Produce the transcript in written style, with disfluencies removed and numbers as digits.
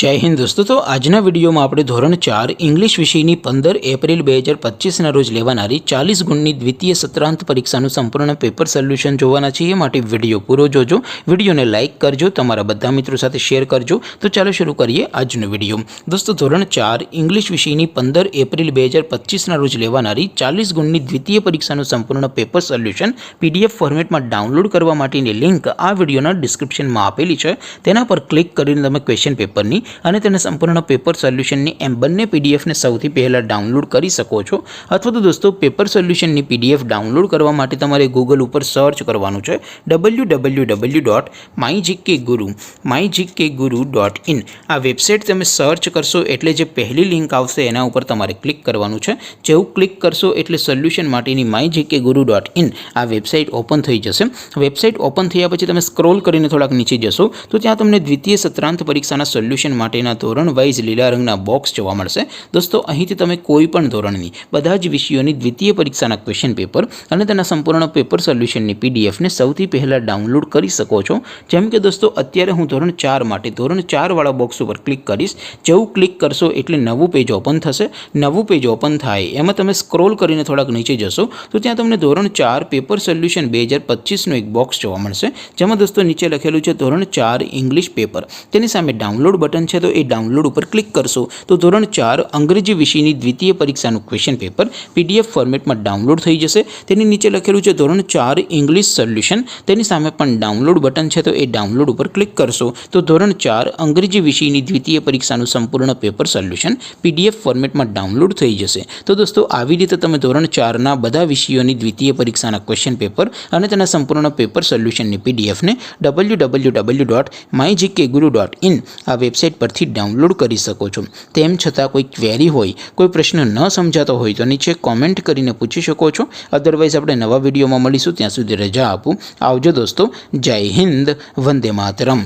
जय हिंद दोस्तों। तो आजना वीडियो में આપણે ધોરણ 4 ઇંગ્લિશ વિષયની 15 એપ્રિલ 2025 રોજ લેવાનારી 40 ગુણની દ્વિતીય સત્રાંત પરીક્ષાનું સંપૂર્ણ પેપર સોલ્યુશન જોવાના છીએ। માટે વિડિયો પૂરો જોજો, વિડિયોને લાઇક કરજો, તમારા બધા મિત્રો સાથે શેર કરજો। તો ચાલો શરૂ કરીએ આજનો વિડિયો। દોસ્તો ધોરણ 4 ઇંગ્લિશ વિષયની 15 એપ્રિલ 2025 રોજ લેવાનારી 40 ગુણની દ્વિતીય પરીક્ષાનું સંપૂર્ણ પેપર સોલ્યુશન પીડીએફ ફોર્મેટમાં ડાઉનલોડ કરવા માટેની લિંક આ વિડિયોના ડિસ્ક્રિપ્શનમાં આપેલી છે। તેના પર ક્લિક કરીને તમે ક્વેશ્ચન પેપરની અને તેને સંપૂર્ણ પેપર સોલ્યુશનની એમ બંને પીડીએફને સૌથી પહેલાં ડાઉનલોડ કરી શકો છો। અથવા તો દોસ્તો પેપર સોલ્યુશનની પીડીએફ ડાઉનલોડ કરવા માટે તમારે ગૂગલ ઉપર સર્ચ કરવાનું છે www.mygkguru.in। આ વેબસાઇટ તમે સર્ચ કરશો એટલે જે પહેલી લિંક આવશે એના ઉપર તમારે ક્લિક કરવાનું છે। જેવું ક્લિક કરશો એટલે સોલ્યુશન માટેની mygkguru.in આ વેબસાઇટ ઓપન થઈ જશે। વેબસાઇટ ઓપન થયા પછી તમે સ્ક્રોલ કરીને થોડાક નીચે જશો તો ત્યાં તમને દ્વિતીય સત્રાંત પરીક્ષાના સોલ્યુશન માટેના ધોરણ વાઇઝ લીલા રંગના બોક્સ જોવા મળશે। દોસ્તો અહીંથી તમે કોઈ પણ ધોરણની બધા જ વિષયોની દ્વિતીય પરીક્ષાના ક્વેશ્ચન પેપર અને તેના સંપૂર્ણ પેપર સોલ્યુશનની પીડીએફને સૌથી પહેલાં ડાઉનલોડ કરી શકો છો। જેમ કે દોસ્તો અત્યારે હું ધોરણ 4 માટે ધોરણ 4 વાળા બોક્સ ઉપર ક્લિક કરીશ। જેવું ક્લિક કરશો એટલે નવું પેજ ઓપન થશે। નવું પેજ ઓપન થાય એમાં તમે સ્ક્રોલ કરીને થોડાક નીચે જશો તો ત્યાં તમને ધોરણ 4 પેપર સોલ્યુશન 2025નું એક બોક્સ જોવા મળશે। જેમાં દોસ્તો નીચે લખેલું છે ધોરણ 4 ઇંગ્લિશ પેપર। તેની સામે ડાઉનલોડ બટન છે તો એ ડાઉનલોડ ઉપર ક્લિક કરશો તો ધોરણ 4 અંગ્રેજી વિષયની દ્વિતીય પરીક્ષાનું ક્વેશ્ચન પેપર પીડીએફ ફોર્મેટમાં ડાઉનલોડ થઈ જશે। તેની નીચે લખેલું છે ધોરણ 4 ઇંગ્લિશ સોલ્યુશન। તેની સામે પણ ડાઉનલોડ બટન છે તો એ ડાઉનલોડ ઉપર ક્લિક કરશો તો ધોરણ 4 અંગ્રેજી વિષયની દ્વિતીય પરીક્ષાનું સંપૂર્ણ પેપર સોલ્યુશન પીડીએફ ફોર્મેટમાં ડાઉનલોડ થઈ જશે। તો દોસ્તો આવી રીતે તમે ધોરણ 4ના બધા વિષયોની દ્વિતીય પરીક્ષાના ક્વેશ્ચન પેપર અને તેના સંપૂર્ણ પેપર સોલ્યુશનની પીડીએફને www.mygkguru.in આ વેબસાઇટ પરથી ડાઉનલોડ કરી શકો છો। તેમ છતાં કોઈ ક્વેરી હોય, કોઈ પ્રશ્ન ન સમજાતો હોય તો નીચે કોમેન્ટ કરીને પૂછી શકો છો। અદરવાઇઝ આપણે નવા વિડીયોમાં મળીશું, ત્યાં સુધી રજા આપું। આવજો દોસ્તો। જય હિન્દ, વંદે માતરમ।